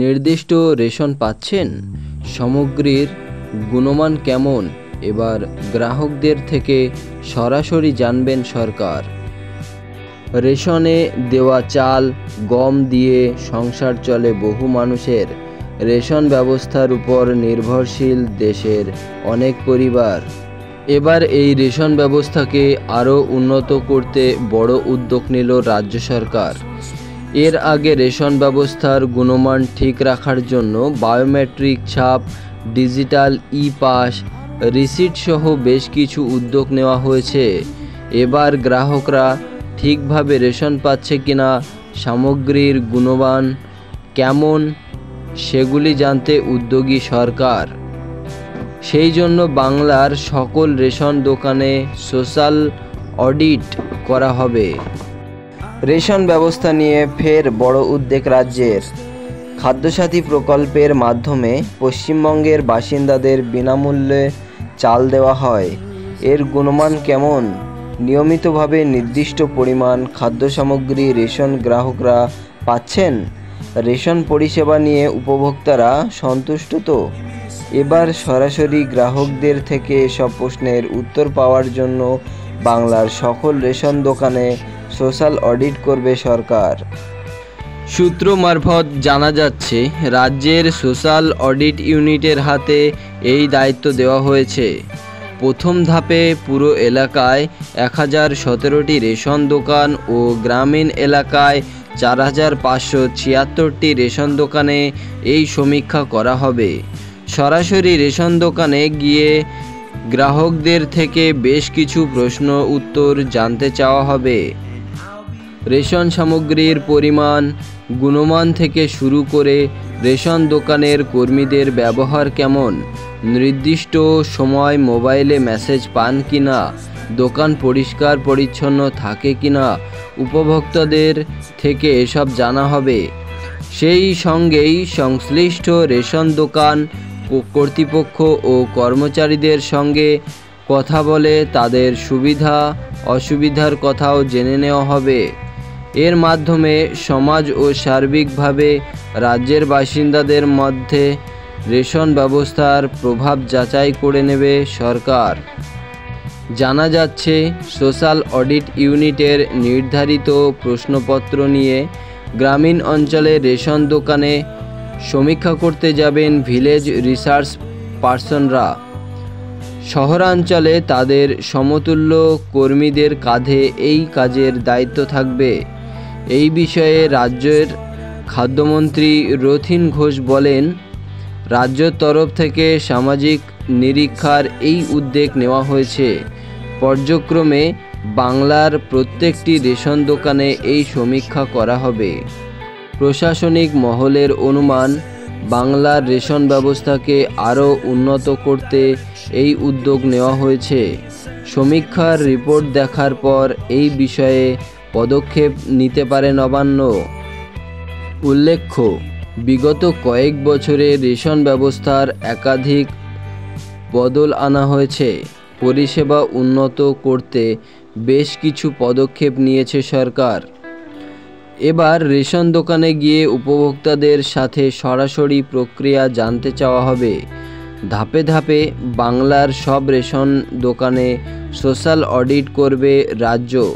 নির্দিষ্ট রেশন পাচ্ছেন? সামগ্রীর গুণমান কেমন? এবার গ্রাহকদের থেকে সরাসরি জানবেন সরকার। রেশনে দেওয়া চাল, গম দিয়ে সংসার চলে বহু মানুষের। রেশন ব্যবস্থার উপর নির্ভরশীল দেশের অনেক পরিবার। এবার এই রেশন ব্যবস্থাকে আরও উন্নত করতে বড় উদ্যোগ নিল রাজ্য সরকার। এর আগে রেশন ব্যবস্থার গুণমান ঠিক রাখার জন্য বায়োমেট্রিক ছাপ, ডিজিটাল ই-পাস, রিসিট সহ বেশ কিছু উদ্যোগ নেওয়া হয়েছে। এবার গ্রাহকরা ঠিকভাবে রেশন পাচ্ছে কিনা, সামগ্রীর গুণমান কেমন সেগুলি জানতে উদ্যোগী সরকার। সেই জন্য বাংলার সকল রেশন দোকানে সোশ্যাল অডিট করা হবে। রেশন ব্যবস্থা নিয়ে ফের বড় উদ্যোগ রাজ্যের। খাদ্যসাথী প্রকল্পের মাধ্যমে পশ্চিমবঙ্গের বাসিন্দাদের বিনামূল্যে চাল দেওয়া হয়। এর গুণমান কেমন? নিয়মিতভাবে নির্দিষ্ট পরিমাণ খাদ্য সামগ্রী রেশন গ্রাহকরা পাচ্ছেন? রেশন পরিষেবা নিয়ে উপভোক্তারা সন্তুষ্ট তো? এবার সরাসরি গ্রাহকদের থেকে এসব প্রশ্নের উত্তর পাওয়ার জন্য বাংলার সকল রেশন দোকানে সোশ্যাল অডিট করবে সরকার। সূত্র মারফত জানা যাচ্ছে, রাজ্যের সোশ্যাল অডিট ইউনিটের হাতে এই দায়িত্ব দেওয়া হয়েছে। প্রথম ধাপে পুরো এলাকায় 1017টি রেশন দোকান ও গ্রামীণ এলাকায় 4576টি রেশন দোকানে এই সমীক্ষা করা হবে। সরাসরি রেশন দোকানে গিয়ে গ্রাহকদের থেকে বেশ কিছু প্রশ্ন উত্তর জানতে চাওয়া হবে। রেশন সামগ্রীর পরিমাণ, গুণমান থেকে শুরু করে রেশন দোকানের কর্মীদের ব্যবহার কেমন, নির্দিষ্ট সময় মোবাইলে মেসেজ পান কিনা, দোকান পরিষ্কার পরিচ্ছন্ন থাকে কিনা, উপভোক্তাদের থেকে এসব জানা হবে। সেই সঙ্গেই সংশ্লিষ্ট রেশন দোকান কর্তৃপক্ষ ও কর্মচারীদের সঙ্গে কথা বলে তাদের সুবিধা অসুবিধার কথাও জেনে নেওয়া হবে। এর মাধ্যমে সমাজ ও সার্বিকভাবে রাজ্যের বাসিন্দাদের মধ্যে রেশন ব্যবস্থার প্রভাব যাচাই করে নেবে সরকার। জানা যাচ্ছে, সোশ্যাল অডিট ইউনিটের নির্ধারিত প্রশ্নপত্র নিয়ে গ্রামীণ অঞ্চলে রেশন দোকানে সমীক্ষা করতে যাবেন ভিলেজ রিসার্চ পার্সনরা। শহরাঞ্চলে তাদের সমতুল্য কর্মীদের কাঁধে এই কাজের দায়িত্ব থাকবে। এই বিষয়ে রাজ্যের খাদ্যমন্ত্রী রথীন ঘোষ বলেন, রাজ্যের তরফ থেকে সামাজিক নিরীক্ষার এই উদ্যোগ নেওয়া হয়েছে। পর্যায়ক্রমে বাংলার প্রত্যেকটি রেশন দোকানে এই সমীক্ষা করা হবে। প্রশাসনিক মহলের অনুমান, বাংলার রেশন ব্যবস্থাকে আরও উন্নত করতে এই উদ্যোগ নেওয়া হয়েছে। সমীক্ষার রিপোর্ট দেখার পর এই বিষয়ে পদক্ষেপ নিতে পারে নবান্ন। উল্লেখ্য, বিগত কয়েক বছরে রেশন ব্যবস্থার একাধিক বদল আনা হয়েছে। পরিষেবা উন্নত করতে বেশ কিছু পদক্ষেপ নিয়েছে সরকার। এবার রেশন দোকানে গিয়ে উপভোক্তাদের সাথে সরাসরি প্রক্রিয়া জানতে চাওয়া হবে। ধাপে ধাপে বাংলার সব রেশন দোকানে সোশ্যাল অডিট করবে রাজ্য।